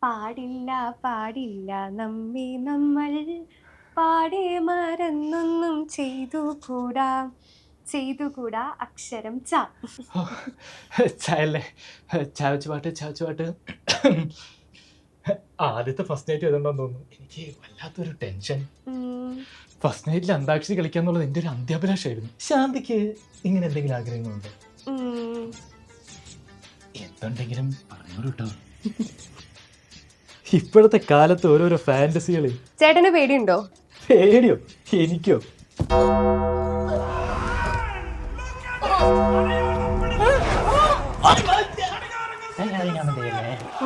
പാടില്ല പാടില്ല നമ്മെ നമ്മൾ പാടെ മറന്നൊന്നും ചെയ്തുകൂടാ അക്ഷരം ച. ചായല്ലേ? ചാവച്ച് പാട്ട്. ആദ്യത്തെ ഫസ്റ്റ് നൈറ്റ് ഏതുണ്ടോന്ന് തോന്നുന്നു. എനിക്ക് വല്ലാത്തൊരു ടെൻഷൻ. ഫസ്റ്റ് നൈറ്റിൽ അന്താക്ഷരി കളിക്കാന്നുള്ളത് എൻ്റെ ഒരു അന്ത്യാഭിലാഷമായിരുന്നു. ശാന്തിക്ക് ഇങ്ങനെ എന്തെങ്കിലും ആഗ്രഹങ്ങളുണ്ടോ? എന്തുണ്ടെങ്കിലും പറഞ്ഞോളൂ കേട്ടോ. ഇപ്പോഴത്തെ കാലത്ത് ഓരോരോ ഫാന്റസികൾ. ചേട്ടന് പേടിയുണ്ടോ? പേടിയോ? എനിക്കോ?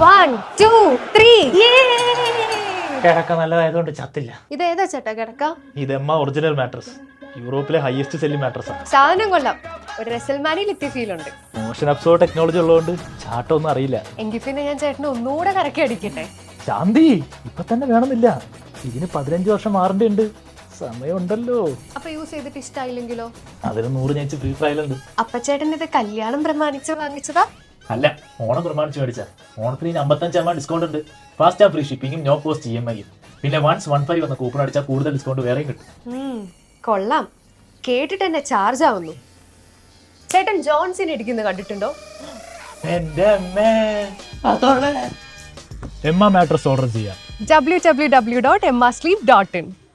One, two, three. കിടക്ക നല്ലതായതുകൊണ്ട് ചത്തില്ല. ഇതേതാ ചേട്ടാ കിടക്ക? ഇത് എമ്മ ഒറിജിനൽ മാട്രസ്. യൂറോപ്പിലെ ഹയസ്റ്റ് സെല്ലിംഗ് മാട്രസ് ആണ്. സാധനം കൊള്ളാം. ഒരു റെസൽമാനിൽ എത്തിയ ഫീൽ ഉണ്ട്. മോഷൻ അബ്സോർബ് ടെക്നോളജി ഉള്ളതുകൊണ്ട് ചാട്ടമൊന്നും അറിയില്ല. എങ്കിൽ പിന്നെ ഞാൻ ചേട്ടന് ഒന്നുകൂടെ കറക്കി അടിക്കട്ടെ. ശാന്തി, ഇപ്പൊ തന്നെ വേണമെന്നില്ല. ഇതിന് 15 വർഷം മാറേണ്ടതുണ്ട്. സമയമുണ്ടല്ലോ. അപ്പൊ യൂസ് ചെയ്തിട്ട് ഇഷ്ടമായില്ലെങ്കിലോ? അതിന് 100 ഞാൻ ഫ്രീ ട്രയൽ ഉണ്ട്. അപ്പൊ ചേട്ടൻ ഇത് കല്യാണം പ്രമാണിച്ച് വാങ്ങിച്ചതാ? അല്ല, ഓണം പ്രമാണിച്ച് മേടിച്ച. ഓണത്തിന് 55% ഡിസ്കൗണ്ട് ഉണ്ട്. ഫാസ്റ്റ് ആൻഡ് ഫ്രീ ഷിപ്പിംഗും നോ കോസ്റ്റ് EMI. പിന്നെ 115 എന്ന കൂപ്പൺ അടിച്ചാൽ കൂടുതൽ ഡിസ്കൗണ്ട് വേറെയും കിട്ടും. കൊള്ളാം. കേട്ടിട്ട് എന്നെ ചാർജ് ആവുന്നു. ചേട്ടൻ ജോൺസിനെ ഇടിക്കുന്നത് കണ്ടിട്ടുണ്ടോ? എന്റെ അമ്മേ, അതോടെ എമ്മ മാട്രസ് ഓർഡർ ചെയ്യാം. www.emmasleep.in